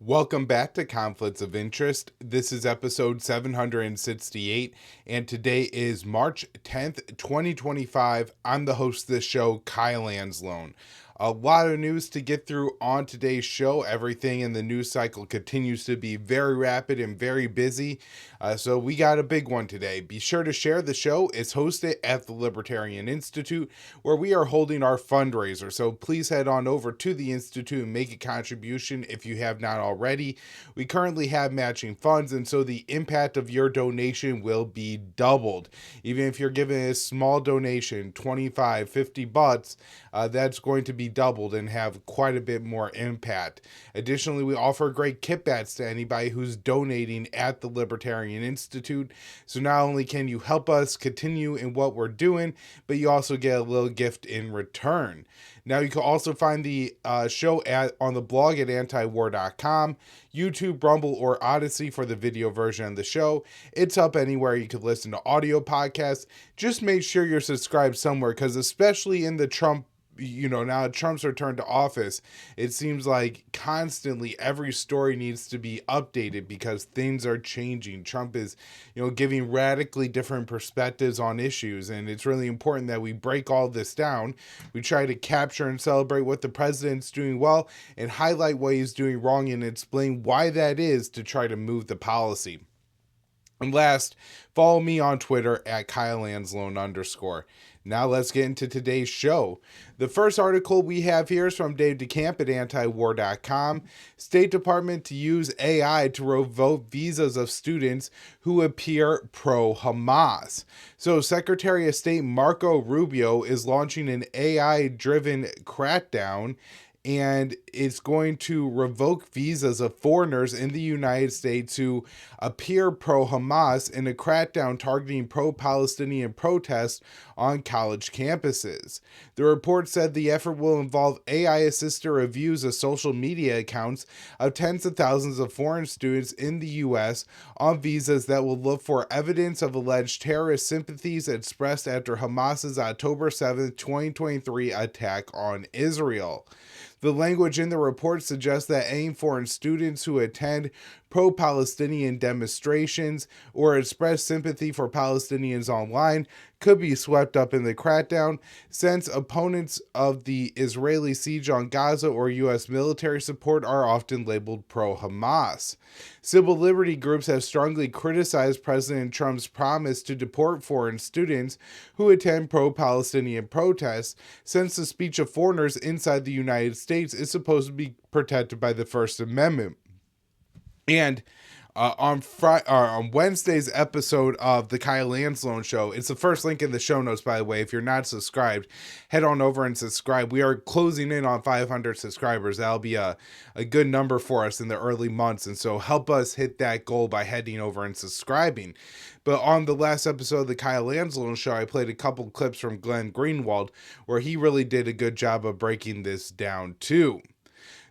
Welcome back to Conflicts of Interest. This is episode 768, and today is March 10th, 2025. I'm the host of this show, Kyle Anzalone. A lot of news to get through on today's show. Everything in the news cycle continues to be very rapid and very busy, so we got a big one today. Be sure to share the show. It's hosted at the Libertarian Institute, where we are holding our fundraiser, so please head on over to the Institute and make a contribution if you have not already. We currently have matching funds, and so the impact of your donation will be doubled. Even if you're giving a small donation, 25, 50 bucks, that's going to be doubled and have quite a bit more impact. Additionally, we offer great kickbacks to anybody who's donating at the Libertarian Institute. So not only can you help us continue in what we're doing, but you also get a little gift in return. Now, you can also find the show on the blog at antiwar.com, YouTube, Rumble, or Odysee for the video version of the show. It's up anywhere you can listen to audio podcasts. Just make sure you're subscribed somewhere, because especially in the now Trump's return to office, it seems like constantly every story needs to be updated because things are changing. Trump is, giving radically different perspectives on issues, and it's really important that we break all this down. We try to capture and celebrate what the president's doing well and highlight what he's doing wrong and explain why that is to try to move the policy. And last, follow me on Twitter at KyleAnzalone_. Now let's get into today's show. The first article we have here is from Dave DeCamp at antiwar.com. State Department to use AI to revoke visas of students who appear pro-Hamas. So Secretary of State Marco Rubio is launching an AI-driven crackdown, and it's going to revoke visas of foreigners in the United States who appear pro-Hamas in a crackdown targeting pro-Palestinian protests on college campuses. The report said the effort will involve AI-assisted reviews of social media accounts of tens of thousands of foreign students in the U.S. on visas that will look for evidence of alleged terrorist sympathies expressed after Hamas's October 7, 2023 attack on Israel. The language in the report suggests that any foreign students who attend pro-Palestinian demonstrations or express sympathy for Palestinians online could be swept up in the crackdown, since opponents of the Israeli siege on Gaza or U.S. military support are often labeled pro-Hamas. Civil liberty groups have strongly criticized President Trump's promise to deport foreign students who attend pro-Palestinian protests, since the speech of foreigners inside the United States is supposed to be protected by the First Amendment. And on Wednesday's episode of the Kyle Anzalone Show, it's the first link in the show notes, by the way. If you're not subscribed, head on over and subscribe. We are closing in on 500 subscribers. That'll be a good number for us in the early months, and so help us hit that goal by heading over and subscribing. But on the last episode of the Kyle Anzalone Show, I played a couple clips from Glenn Greenwald, where he really did a good job of breaking this down too.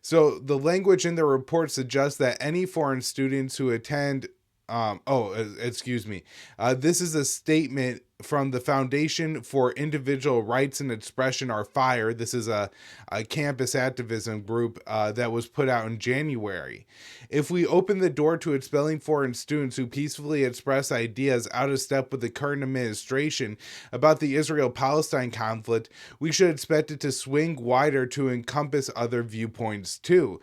So the language in the report suggests that any foreign students who attend, this is a statement from the Foundation for Individual Rights and Expression, or FIRE. This is a campus activism group that was put out in January. If we open the door to expelling foreign students who peacefully express ideas out of step with the current administration about the Israel-Palestine conflict, we should expect it to swing wider to encompass other viewpoints too.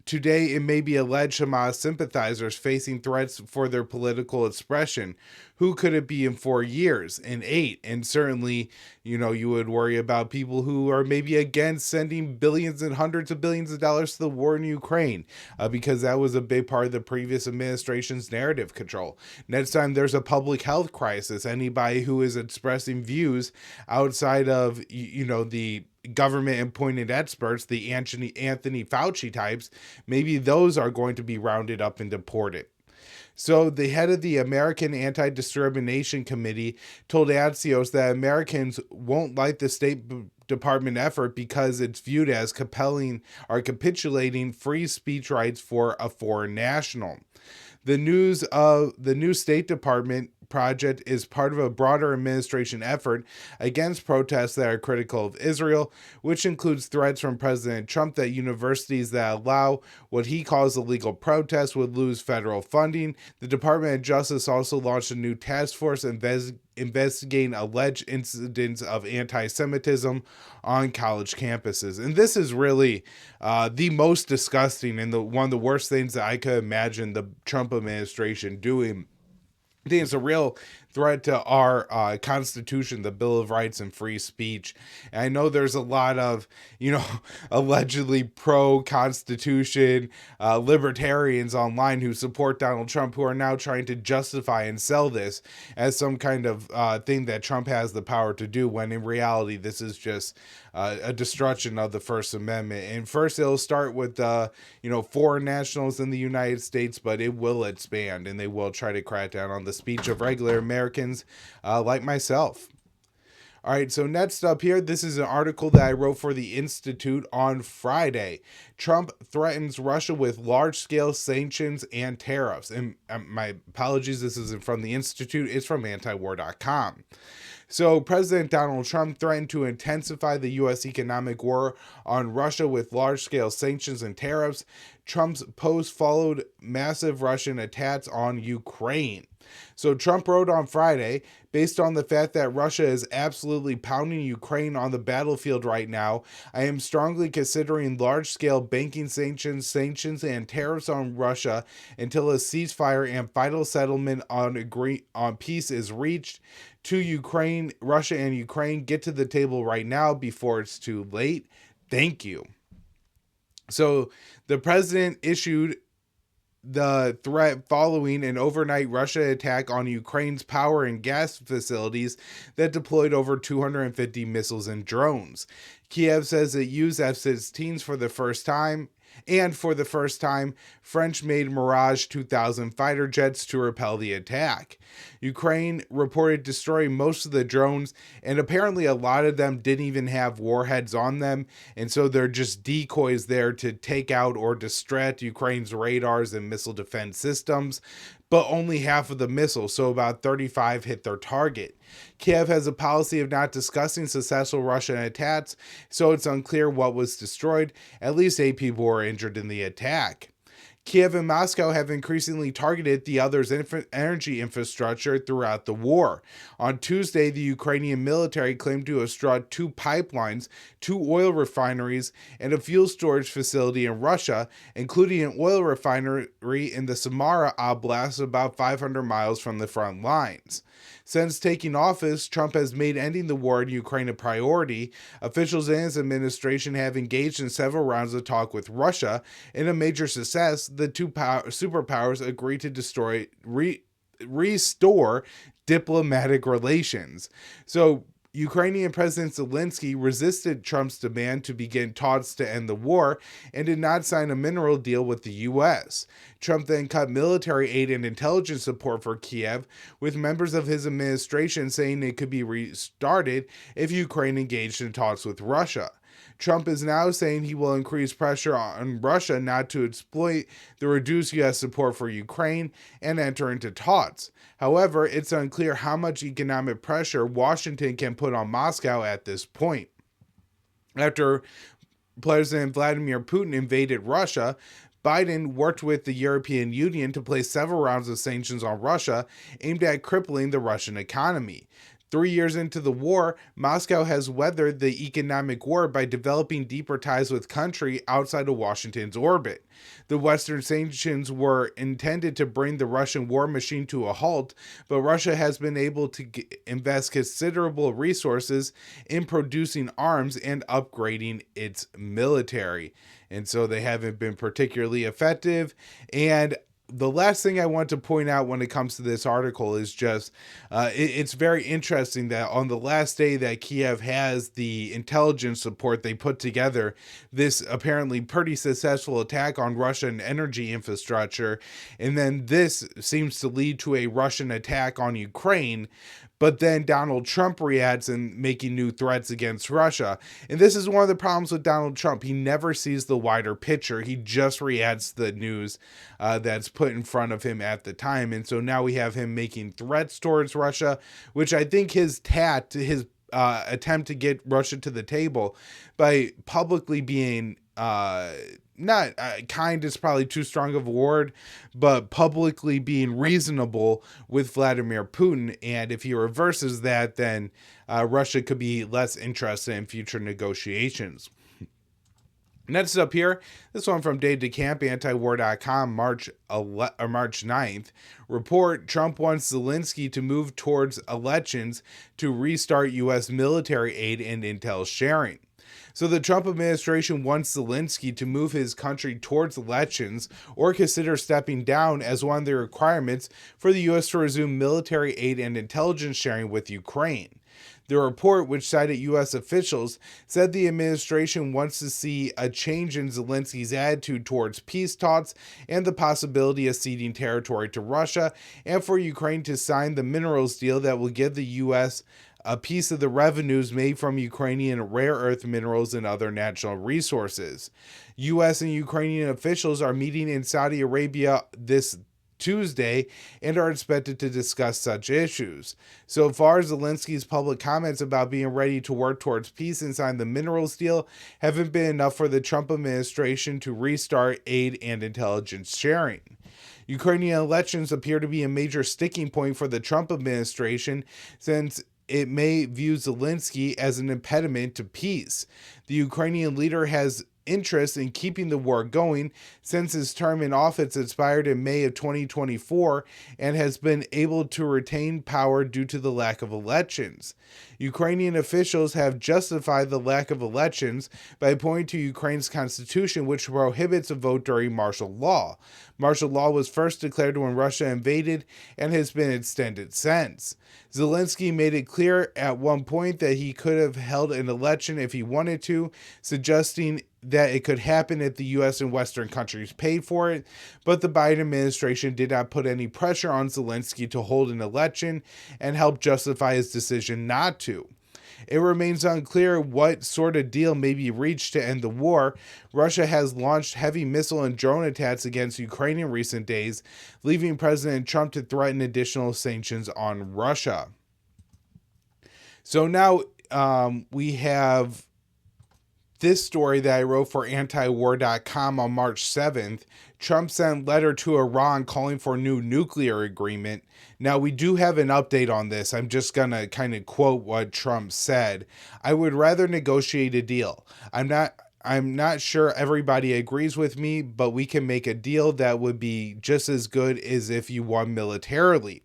Today, it may be alleged Hamas sympathizers facing threats for their political expression. Who could it be in 4 years, in 8? And certainly, you would worry about people who are maybe against sending billions and hundreds of billions of dollars to the war in Ukraine, because that was a big part of the previous administration's narrative control. Next time there's a public health crisis, anybody who is expressing views outside of, the government appointed experts, the Anthony Fauci types, maybe those are going to be rounded up and deported. So the head of the American Anti-Discrimination Committee told Axios that Americans won't like the State Department effort because it's viewed as capitulating free speech rights for a foreign national. The new State Department project is part of a broader administration effort against protests that are critical of Israel, which includes threats from President Trump that universities that allow what he calls illegal protests would lose federal funding. The Department of Justice also launched a new task force investigating alleged incidents of anti-Semitism on college campuses. And this is really the most disgusting and one of the worst things that I could imagine the Trump administration doing. I think it's a real threat to our Constitution, the Bill of Rights and free speech. And I know there's a lot of, allegedly pro-Constitution libertarians online who support Donald Trump who are now trying to justify and sell this as some kind of thing that Trump has the power to do, when in reality this is just a destruction of the First Amendment. And first it'll start with, foreign nationals in the United States, but it will expand and they will try to crack down on the speech of regular Americans like myself. All right, so next up here, this is an article that I wrote for the Institute on Friday. Trump threatens Russia with large-scale sanctions and tariffs. And my apologies, this isn't from the Institute, it's from antiwar.com. So President Donald Trump threatened to intensify the U.S. economic war on Russia with large-scale sanctions and tariffs. Trump's post followed massive Russian attacks on Ukraine. So Trump wrote on Friday, based on the fact that Russia is absolutely pounding Ukraine on the battlefield right now, I am strongly considering large-scale banking sanctions, and tariffs on Russia until a ceasefire and final settlement on peace is reached. To Ukraine, Russia and Ukraine, get to the table right now before it's too late. Thank you. So the president issued the threat following an overnight Russia attack on Ukraine's power and gas facilities that deployed over 250 missiles and drones. Kiev says it used F-16s for the first time, French-made Mirage 2000 fighter jets to repel the attack. Ukraine reported destroying most of the drones, and apparently a lot of them didn't even have warheads on them, and so they're just decoys there to take out or distract Ukraine's radars and missile defense systems, but only half of the missiles, so about 35 hit their target. Kiev has a policy of not discussing successful Russian attacks, so it's unclear what was destroyed. At least 8 people were injured in the attack. Kiev and Moscow have increasingly targeted the other's energy infrastructure throughout the war. On Tuesday, the Ukrainian military claimed to have struck 2 pipelines, 2 oil refineries, and a fuel storage facility in Russia, including an oil refinery in the Samara Oblast about 500 miles from the front lines. Since taking office, Trump has made ending the war in Ukraine a priority. Officials in his administration have engaged in several rounds of talk with Russia. In a major success, the two superpowers agreed to restore diplomatic relations. So Ukrainian President Zelensky resisted Trump's demand to begin talks to end the war and did not sign a mineral deal with the U.S. Trump then cut military aid and intelligence support for Kiev, with members of his administration saying it could be restarted if Ukraine engaged in talks with Russia. Trump is now saying he will increase pressure on Russia not to exploit the reduced U.S. support for Ukraine and enter into talks. However, it's unclear how much economic pressure Washington can put on Moscow at this point. After President Vladimir Putin invaded Russia, Biden worked with the European Union to place several rounds of sanctions on Russia aimed at crippling the Russian economy. 3 years into the war, Moscow has weathered the economic war by developing deeper ties with countries outside of Washington's orbit. The Western sanctions were intended to bring the Russian war machine to a halt, but Russia has been able to invest considerable resources in producing arms and upgrading its military. And so they haven't been particularly effective. And the last thing I want to point out when it comes to this article is just it's very interesting that on the last day that Kiev has the intelligence support, they put together this apparently pretty successful attack on Russian energy infrastructure, and then this seems to lead to a Russian attack on Ukraine. But then Donald Trump reacts and making new threats against Russia. And this is one of the problems with Donald Trump. He never sees the wider picture. He just reacts to the news that's put in front of him at the time. And so now we have him making threats towards Russia, which I think his attempt to get Russia to the table by publicly being not kind is probably too strong of a word, but publicly being reasonable with Vladimir Putin. And if he reverses that, then Russia could be less interested in future negotiations. Next up here, this one from Dave DeCamp, antiwar.com, March 9th. Report, Trump wants Zelensky to move towards elections to restart U.S. military aid and intel sharing. So the Trump administration wants Zelensky to move his country towards elections or consider stepping down as one of the requirements for the U.S. to resume military aid and intelligence sharing with Ukraine. The report, which cited U.S. officials, said the administration wants to see a change in Zelensky's attitude towards peace talks and the possibility of ceding territory to Russia, and for Ukraine to sign the minerals deal that will give the U.S. a piece of the revenues made from Ukrainian rare earth minerals and other natural resources. U.S. and Ukrainian officials are meeting in Saudi Arabia this Tuesday and are expected to discuss such issues. So far, Zelensky's public comments about being ready to work towards peace and sign the minerals deal haven't been enough for the Trump administration to restart aid and intelligence sharing. Ukrainian elections appear to be a major sticking point for the Trump administration since it may view Zelensky as an impediment to peace. The Ukrainian leader has interest in keeping the war going since his term in office expired in May of 2024 and has been able to retain power due to the lack of elections. Ukrainian officials have justified the lack of elections by pointing to Ukraine's constitution, which prohibits a vote during martial law. Martial law was first declared when Russia invaded and has been extended since. Zelensky made it clear at one point that he could have held an election if he wanted to, suggesting that it could happen if the U.S. and Western countries paid for it, but the Biden administration did not put any pressure on Zelensky to hold an election and help justify his decision not to. It remains unclear what sort of deal may be reached to end the war. Russia has launched heavy missile and drone attacks against Ukraine in recent days, leaving President Trump to threaten additional sanctions on Russia. So now we have this story that I wrote for antiwar.com on March 7th. Trump sent letter to Iran calling for a new nuclear agreement. Now, we do have an update on this. I'm just going to kind of quote what Trump said. I would rather negotiate a deal. I'm not sure everybody agrees with me, but we can make a deal that would be just as good as if you won militarily.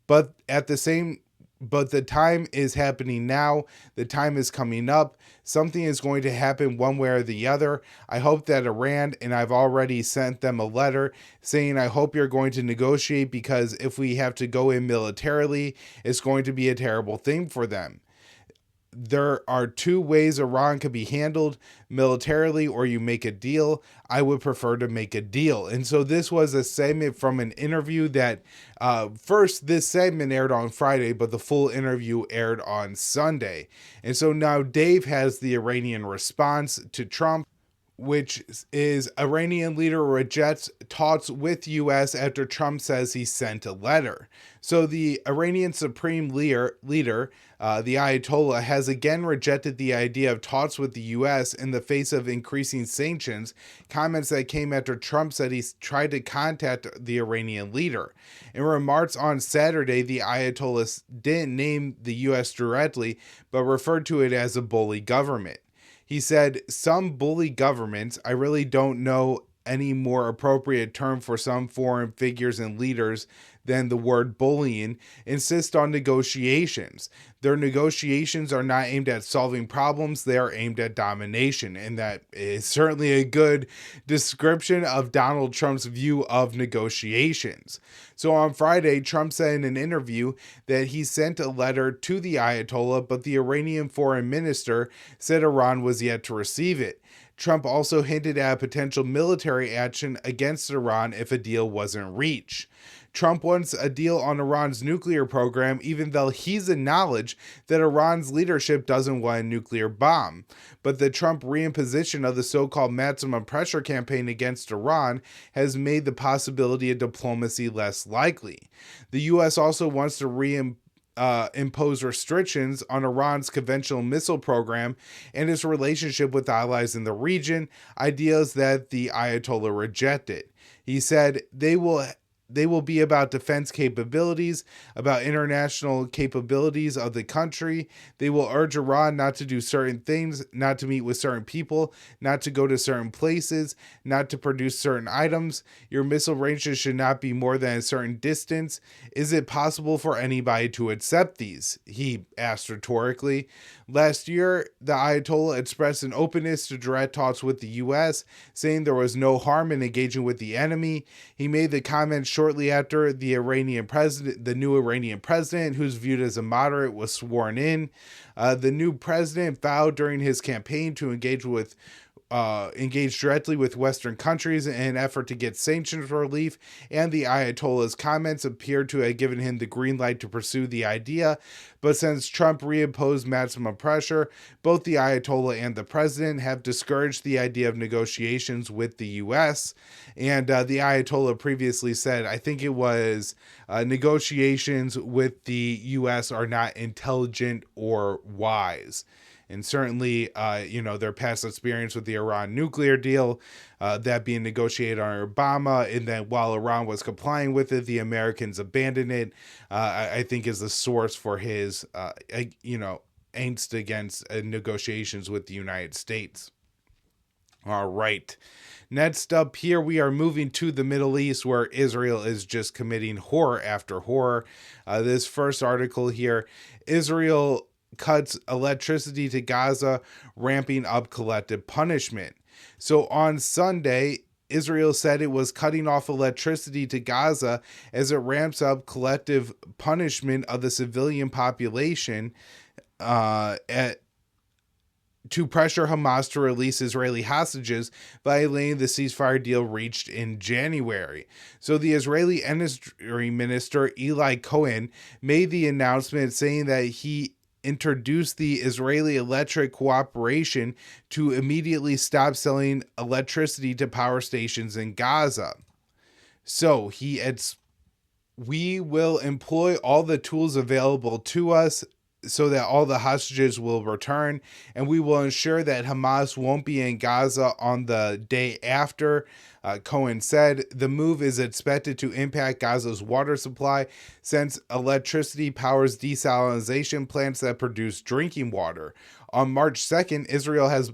But the time is happening now. The time is coming up. Something is going to happen one way or the other. I hope that Iran, and I've already sent them a letter saying I hope you're going to negotiate, because if we have to go in militarily, it's going to be a terrible thing for them. There are two ways Iran could be handled, militarily or you make a deal. I would prefer to make a deal. And so this was a segment from an interview that first this segment aired on Friday, but the full interview aired on Sunday. And so now Dave has the Iranian response to Trump, which is Iranian leader rejects talks with U.S. after Trump says he sent a letter. So the Iranian supreme leader, the Ayatollah, has again rejected the idea of talks with the U.S. in the face of increasing sanctions, comments that came after Trump said he tried to contact the Iranian leader. In remarks on Saturday, the Ayatollah didn't name the U.S. directly, but referred to it as a bully government. He said, some bully governments, I really don't know any more appropriate term for some foreign figures and leaders than the word bullying, insist on negotiations. Their negotiations are not aimed at solving problems, they are aimed at domination. And that is certainly a good description of Donald Trump's view of negotiations. So on Friday, Trump said in an interview that he sent a letter to the Ayatollah, but the Iranian foreign minister said Iran was yet to receive it. Trump also hinted at potential military action against Iran if a deal wasn't reached. Trump wants a deal on Iran's nuclear program, even though he's acknowledged that Iran's leadership doesn't want a nuclear bomb. But the Trump reimposition of the so-called maximum pressure campaign against Iran has made the possibility of diplomacy less likely. The U.S. also wants to impose restrictions on Iran's conventional missile program and its relationship with allies in the region, ideas that the Ayatollah rejected. He said they will be about defense capabilities, about international capabilities of the country. They will urge Iran not to do certain things, not to meet with certain people, not to go to certain places, not to produce certain items. Your missile ranges should not be more than a certain distance. Is it possible for anybody to accept these? He asked rhetorically. Last year, the Ayatollah expressed an openness to direct talks with the U.S., saying there was no harm in engaging with the enemy. He made the comment shortly after the new Iranian president, who's viewed as a moderate, was sworn in. The new president vowed during his campaign to engage directly with Western countries in an effort to get sanctions relief, and the Ayatollah's comments appeared to have given him the green light to pursue the idea. But since Trump reimposed maximum pressure, both the Ayatollah and the president have discouraged the idea of negotiations with the U.S. And the Ayatollah previously said, I think it was, negotiations with the U.S. are not intelligent or wise. And certainly, their past experience with the Iran nuclear deal, that being negotiated under Obama, and then while Iran was complying with it, the Americans abandoned it, I think is the source for his, angst against negotiations with the United States. All right. Next up here, we are moving to the Middle East, where Israel is just committing horror after horror. This first article here, Israel cuts electricity to Gaza, ramping up collective punishment. So on Sunday, Israel said it was cutting off electricity to Gaza as it ramps up collective punishment of the civilian population to pressure Hamas to release Israeli hostages, violating the ceasefire deal reached in January. So the Israeli Energy Minister Eli Cohen made the announcement saying that he introduced the Israeli Electric Cooperation to immediately stop selling electricity to power stations in Gaza. So we will employ all the tools available to us so that all the hostages will return, and we will ensure that Hamas won't be in Gaza on the day after. Cohen said the move is expected to impact Gaza's water supply since electricity powers desalination plants that produce drinking water. On March 2nd, Israel has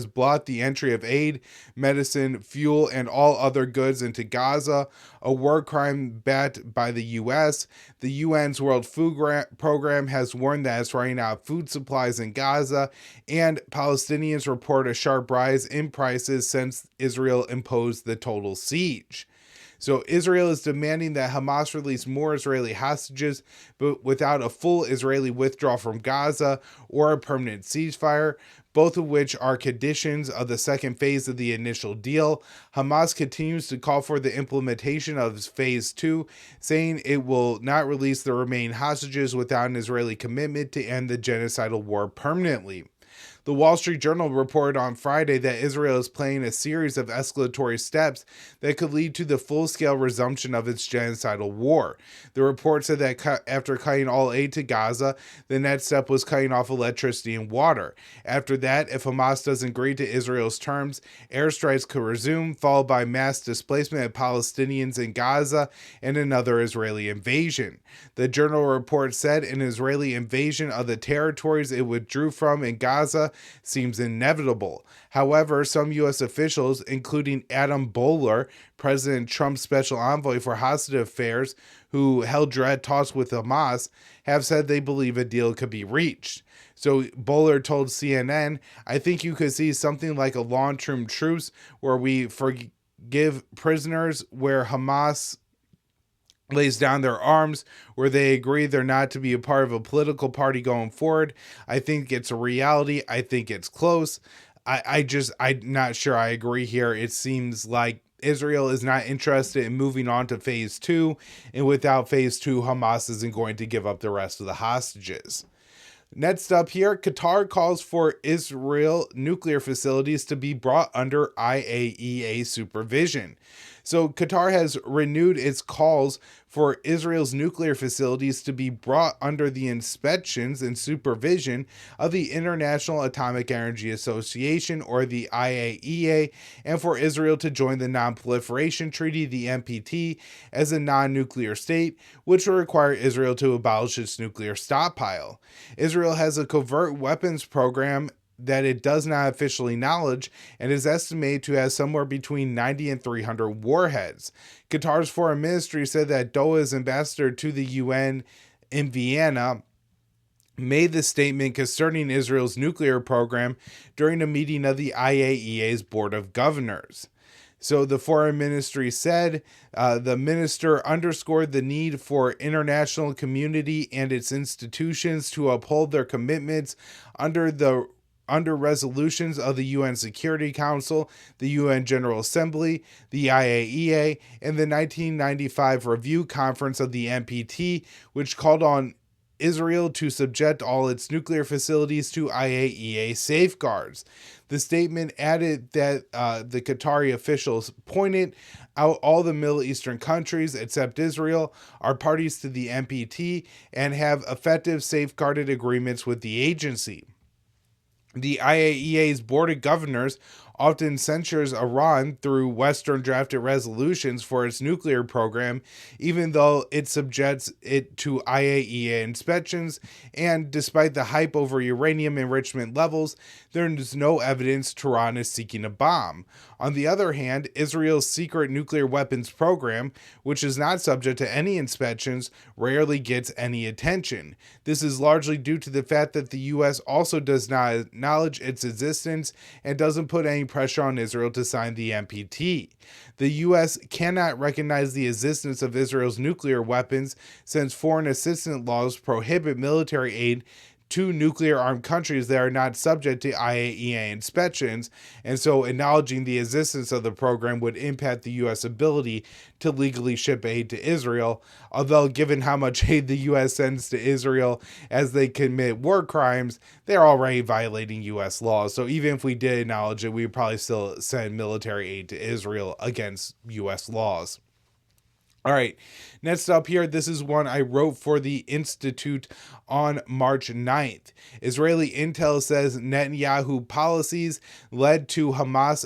blocked the entry of aid, medicine, fuel, and all other goods into Gaza, a war crime backed by the U.S. The UN's World Food Program has warned that it's running out of food supplies in Gaza, and Palestinians report a sharp rise in prices since Israel imposed the total siege. So Israel is demanding that Hamas release more Israeli hostages, but without a full Israeli withdrawal from Gaza or a permanent ceasefire, both of which are conditions of the second phase of the initial deal. Hamas continues to call for the implementation of phase 2, saying it will not release the remaining hostages without an Israeli commitment to end the genocidal war permanently. The Wall Street Journal reported on Friday that Israel is planning a series of escalatory steps that could lead to the full-scale resumption of its genocidal war. The report said that after cutting all aid to Gaza, the next step was cutting off electricity and water. After that, if Hamas doesn't agree to Israel's terms, airstrikes could resume, followed by mass displacement of Palestinians in Gaza and another Israeli invasion. The Journal report said an Israeli invasion of the territories it withdrew from in Gaza seems inevitable. However, some U.S. officials, including Adam Boehler, President Trump's special envoy for hostage affairs, who held direct talks with Hamas, have said they believe a deal could be reached. So Boehler told CNN, I think you could see something like a long-term truce where we forgive prisoners, where Hamas lays down their arms, where they agree they're not to be a part of a political party going forward. I think it's a reality. I think it's close. I'm not sure I agree here. It seems like Israel is not interested in moving on to phase two, and without phase two, Hamas isn't going to give up the rest of the hostages. Next up here, Qatar calls for Israel nuclear facilities to be brought under IAEA supervision. So Qatar has renewed its calls for Israel's nuclear facilities to be brought under the inspections and supervision of the International Atomic Energy Association, or the IAEA, and for Israel to join the Non-Proliferation Treaty, the NPT, as a non-nuclear state, which will require Israel to abolish its nuclear stockpile. Israel has a covert weapons program that it does not officially acknowledge and is estimated to have somewhere between 90 and 300 warheads. Qatar's foreign ministry said that Doha's ambassador to the UN in Vienna made the statement concerning Israel's nuclear program during a meeting of the IAEA's Board of Governors. So the foreign ministry said the minister underscored the need for international community and its institutions to uphold their commitments under resolutions of the UN Security Council, the UN General Assembly, the IAEA, and the 1995 Review Conference of the NPT, which called on Israel to subject all its nuclear facilities to IAEA safeguards. The statement added that the Qatari officials pointed out all the Middle Eastern countries, except Israel, are parties to the NPT and have effective safeguarded agreements with the agency. The IAEA's Board of Governors often censures Iran through Western drafted resolutions for its nuclear program, even though it subjects it to IAEA inspections, and despite the hype over uranium enrichment levels, there is no evidence Tehran is seeking a bomb. On the other hand, Israel's secret nuclear weapons program, which is not subject to any inspections, rarely gets any attention. This is largely due to the fact that the U.S. also does not acknowledge its existence and doesn't put any pressure on Israel to sign the NPT. The U.S. cannot recognize the existence of Israel's nuclear weapons since foreign assistance laws prohibit military aid to nuclear-armed countries that are not subject to IAEA inspections, and so acknowledging the existence of the program would impact the U.S. ability to legally ship aid to Israel, although given how much aid the U.S. sends to Israel as they commit war crimes, they're already violating U.S. laws. So even if we did acknowledge it, we would probably still send military aid to Israel against U.S. laws. All right, next up here, this is one I wrote for the Institute on March 9th. Israeli intel says Netanyahu policies led to Hamas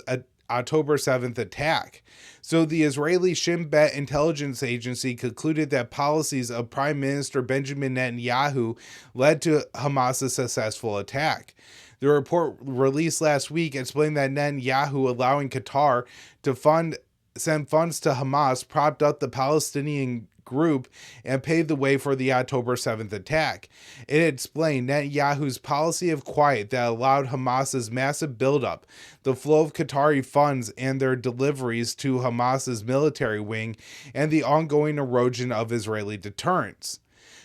October 7th attack. So the Israeli Shin Bet intelligence agency concluded that policies of Prime Minister Benjamin Netanyahu led to Hamas's successful attack. The report released last week explained that Netanyahu allowing Qatar to send funds to Hamas propped up the Palestinian group and paved the way for the October 7th attack. It explained Netanyahu's policy of quiet that allowed Hamas's massive buildup, the flow of Qatari funds and their deliveries to Hamas's military wing, and the ongoing erosion of Israeli deterrence.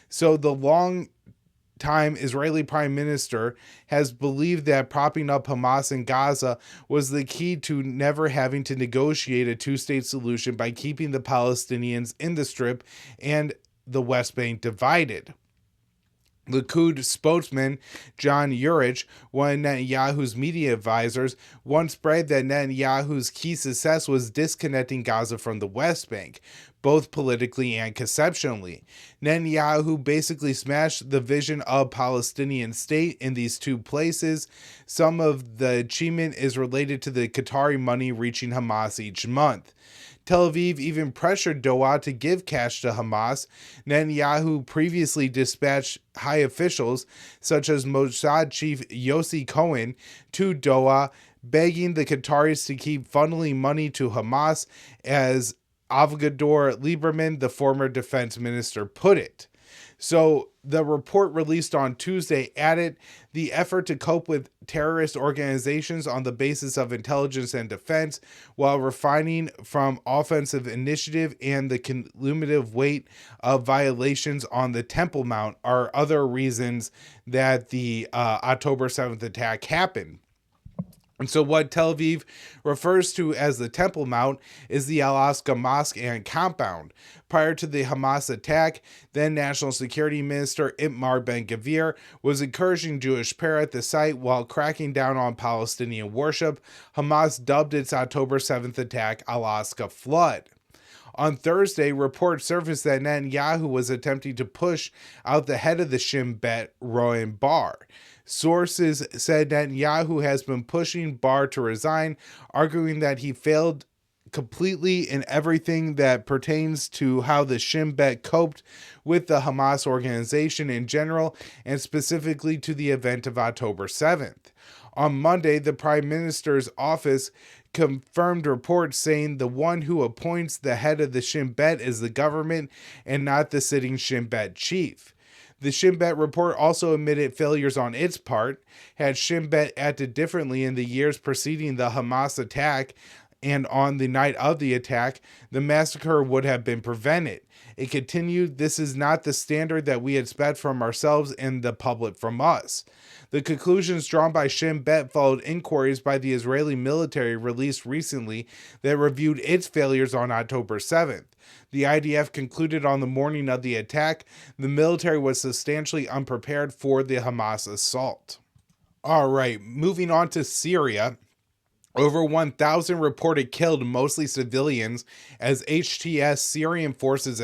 So the long-time Israeli Prime Minister has believed that propping up Hamas in Gaza was the key to never having to negotiate a two-state solution by keeping the Palestinians in the Strip and the West Bank divided. Likud spokesman John Urich, one of Netanyahu's media advisors, once bragged that Netanyahu's key success was disconnecting Gaza from the West Bank, both politically and conceptually. Netanyahu basically smashed the vision of Palestinian state in these two places. Some of the achievement is related to the Qatari money reaching Hamas each month. Tel Aviv even pressured Doha to give cash to Hamas. Netanyahu previously dispatched high officials, such as Mossad chief Yossi Cohen, to Doha, begging the Qataris to keep funneling money to Hamas, as Avigdor Lieberman, the former defense minister, put it. So the report released on Tuesday added the effort to cope with terrorist organizations on the basis of intelligence and defense, while refining from offensive initiative and the cumulative weight of violations on the Temple Mount, are other reasons that the October 7th attack happened. And so what Tel Aviv refers to as the Temple Mount is the Al-Aqsa Mosque and compound. Prior to the Hamas attack, then National Security Minister Itamar Ben-Gvir was encouraging Jewish prayer at the site while cracking down on Palestinian worship. Hamas dubbed its October 7th attack Al-Aqsa Flood. On Thursday, reports surfaced that Netanyahu was attempting to push out the head of the Shin Bet, Rowan Bar. Sources said Netanyahu has been pushing Bar to resign, arguing that he failed completely in everything that pertains to how the Shin Bet coped with the Hamas organization in general, and specifically to the event of October 7th. On Monday, the Prime Minister's office confirmed reports saying the one who appoints the head of the Shin Bet is the government and not the sitting Shin Bet chief. The Shin Bet report also admitted failures on its part. Had Shin Bet acted differently in the years preceding the Hamas attack and on the night of the attack, the massacre would have been prevented. It continued, "This is not the standard that we expect from ourselves and the public from us." The conclusions drawn by Shin Bet followed inquiries by the Israeli military released recently that reviewed its failures on October 7th. The IDF concluded on the morning of the attack, the military was substantially unprepared for the Hamas assault. All right, moving on to Syria. Over 1,000 reported killed, mostly civilians, as HTS Syrian forces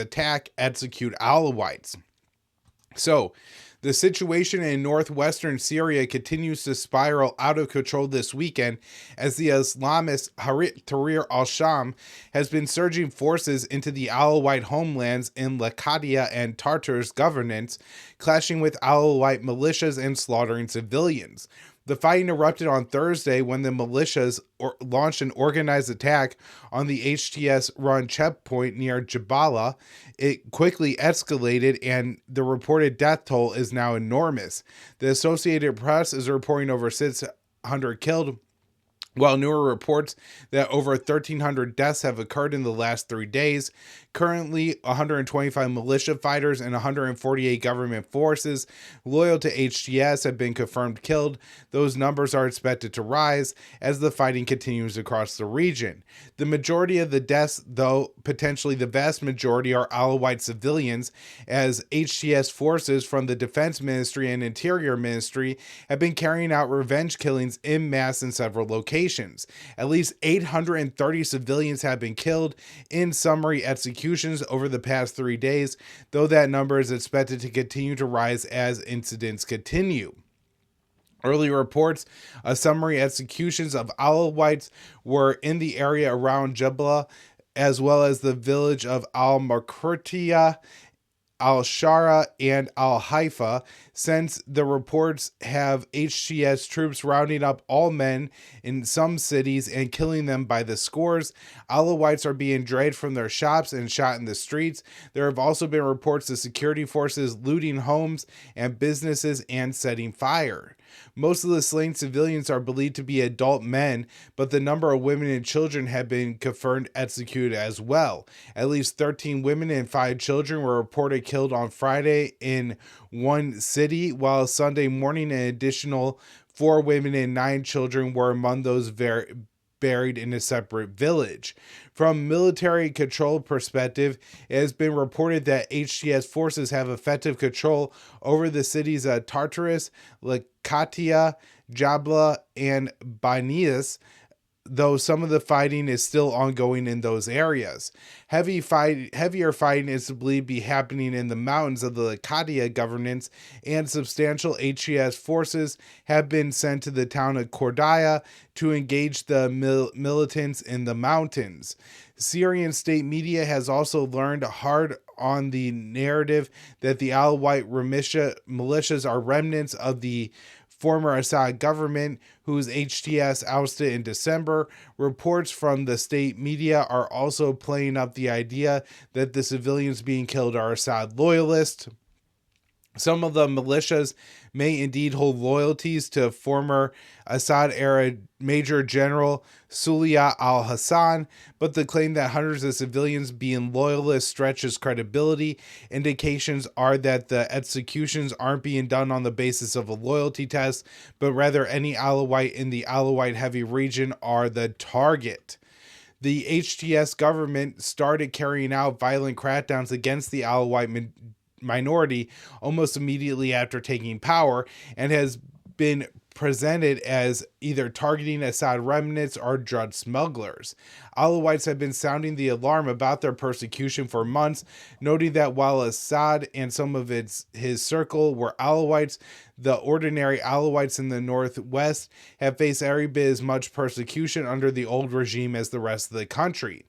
execute Alawites. So, the situation in northwestern Syria continues to spiral out of control this weekend as the Islamist Tahrir al-Sham has been surging forces into the Alawite homelands in Latakia and Tartars governance, clashing with Alawite militias and slaughtering civilians. The fighting erupted on Thursday when the militias launched an organized attack on the HTS-run checkpoint near Jabala. It quickly escalated, and the reported death toll is now enormous. The Associated Press is reporting over 600 killed, while newer reports that over 1,300 deaths have occurred in the last 3 days. Currently, 125 militia fighters and 148 government forces loyal to HTS have been confirmed killed. Those numbers are expected to rise as the fighting continues across the region. The majority of the deaths, though potentially the vast majority, are Alawite civilians, as HTS forces from the Defense Ministry and Interior Ministry have been carrying out revenge killings en masse in several locations. At least 830 civilians have been killed in summary executions over the past 3 days, though that number is expected to continue to rise as incidents continue. Early reports of summary executions of Alawites were in the area around Jabla, as well as the village of Al-Makritiya, Al-Shara, and Al-Haifa, since the reports have HTS troops rounding up all men in some cities and killing them by the scores. Alawites are being dragged from their shops and shot in the streets. There have also been reports of security forces looting homes and businesses and setting fire. Most of the slain civilians are believed to be adult men, but the number of women and children have been confirmed executed as well. At least 13 women and 5 children were reported killed on Friday in one city, while Sunday morning an additional 4 women and 9 children were among those buried in a separate village. From military control perspective, it has been reported that HTS forces have effective control over the cities of Tartarus, Latakia, Jabla, and Banias, though some of the fighting is still ongoing in those areas. Heavier fighting is believed to be happening in the mountains of the Latakia governance, and substantial HTS forces have been sent to the town of Kordaya to engage the militants in the mountains. Syrian state media has also learned hard on the narrative that the Alawite militias are remnants of the former Assad government, whose HTS ousted in December. Reports from the state media are also playing up the idea that the civilians being killed are Assad loyalists. Some of the militias may indeed hold loyalties to former Assad-era Major General Sulia al-Hassan, but the claim that hundreds of civilians being loyalists stretches credibility. Indications are that the executions aren't being done on the basis of a loyalty test, but rather any Alawite in the Alawite-heavy region are the target. The HTS government started carrying out violent crackdowns against the Alawite minority almost immediately after taking power, and has been presented as either targeting Assad remnants or drug smugglers. Alawites have been sounding the alarm about their persecution for months, noting that while Assad and some of his circle were Alawites, the ordinary Alawites in the northwest have faced every bit as much persecution under the old regime as the rest of the country.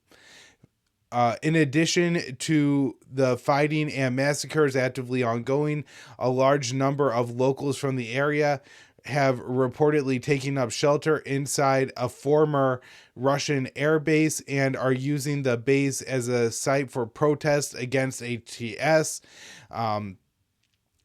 In addition to the fighting and massacres actively ongoing, a large number of locals from the area have reportedly taken up shelter inside a former Russian air base and are using the base as a site for protests against HTS.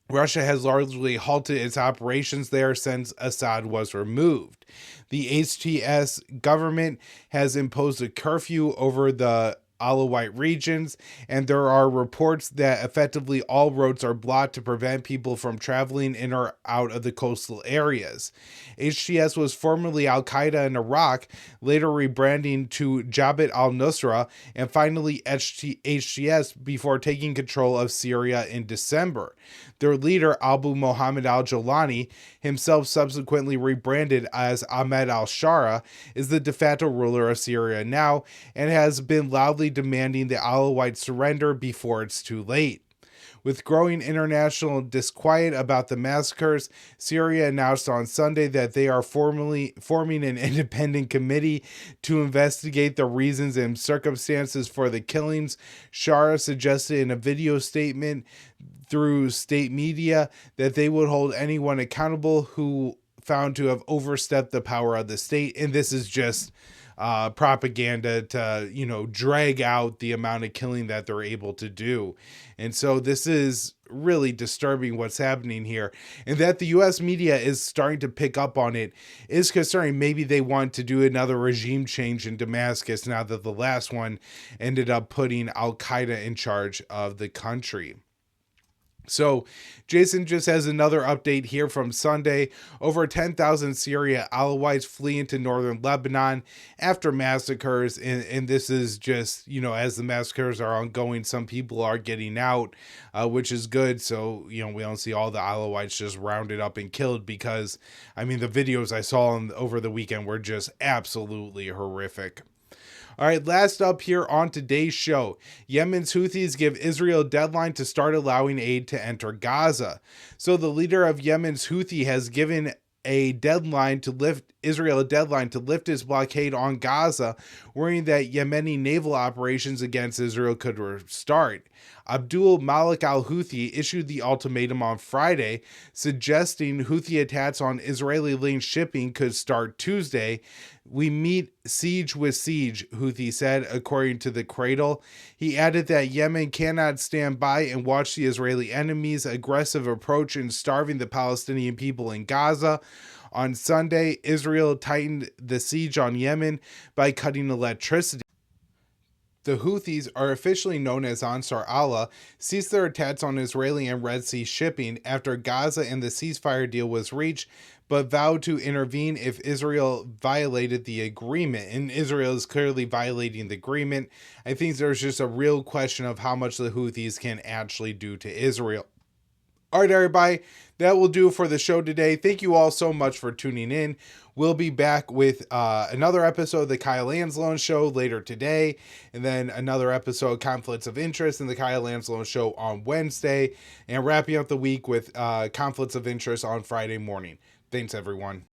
Russia has largely halted its operations there since Assad was removed. The HTS government has imposed a curfew over the Alawite regions, and there are reports that effectively all roads are blocked to prevent people from traveling in or out of the coastal areas. HTS was formerly Al-Qaeda in Iraq, later rebranding to Jabhat al-Nusra, and finally HTS before taking control of Syria in December. Their leader, Abu Muhammad al-Jolani, himself subsequently rebranded as Ahmed al-Shara, is the de facto ruler of Syria now, and has been loudly demanding the Alawites surrender before it's too late. With growing international disquiet about the massacres, Syria announced on Sunday that they are formally forming an independent committee to investigate the reasons and circumstances for the killings. Shara suggested in a video statement through state media that they would hold anyone accountable who found to have overstepped the power of the state, and this is just propaganda to, drag out the amount of killing that they're able to do. And so this is really disturbing what's happening here. And that the U.S. media is starting to pick up on it is concerning. Maybe they want to do another regime change in Damascus now that the last one ended up putting Al-Qaeda in charge of the country. So Jason just has another update here from Sunday. Over 10,000 Syria Alawites flee into northern Lebanon after massacres. And this is just, as the massacres are ongoing, some people are getting out, which is good. So, we don't see all the Alawites just rounded up and killed because, the videos I saw over the weekend were just absolutely horrific. All right, last up here on today's show, Yemen's Houthis give Israel a deadline to start allowing aid to enter Gaza. So the leader of Yemen's Houthi has given Israel a deadline to lift its blockade on Gaza, worrying that Yemeni naval operations against Israel could restart. Abdul Malik al-Houthi issued the ultimatum on Friday, suggesting Houthi attacks on Israeli-linked shipping could start Tuesday. "We meet siege with siege," Houthi said, according to the Cradle. He added that Yemen cannot stand by and watch the Israeli enemy's aggressive approach in starving the Palestinian people in Gaza. On Sunday, Israel tightened the siege on Yemen by cutting electricity. The Houthis, are officially known as Ansar Allah, ceased their attacks on Israeli and Red Sea shipping after Gaza and the ceasefire deal was reached, but vowed to intervene if Israel violated the agreement. And Israel is clearly violating the agreement. I think there's just a real question of how much the Houthis can actually do to Israel. All right, everybody, that will do for the show today. Thank you all so much for tuning in. We'll be back with another episode of the Kyle Anzalone Show later today, and then another episode of Conflicts of Interest in the Kyle Anzalone Show on Wednesday, and wrapping up the week with Conflicts of Interest on Friday morning. Thanks, everyone.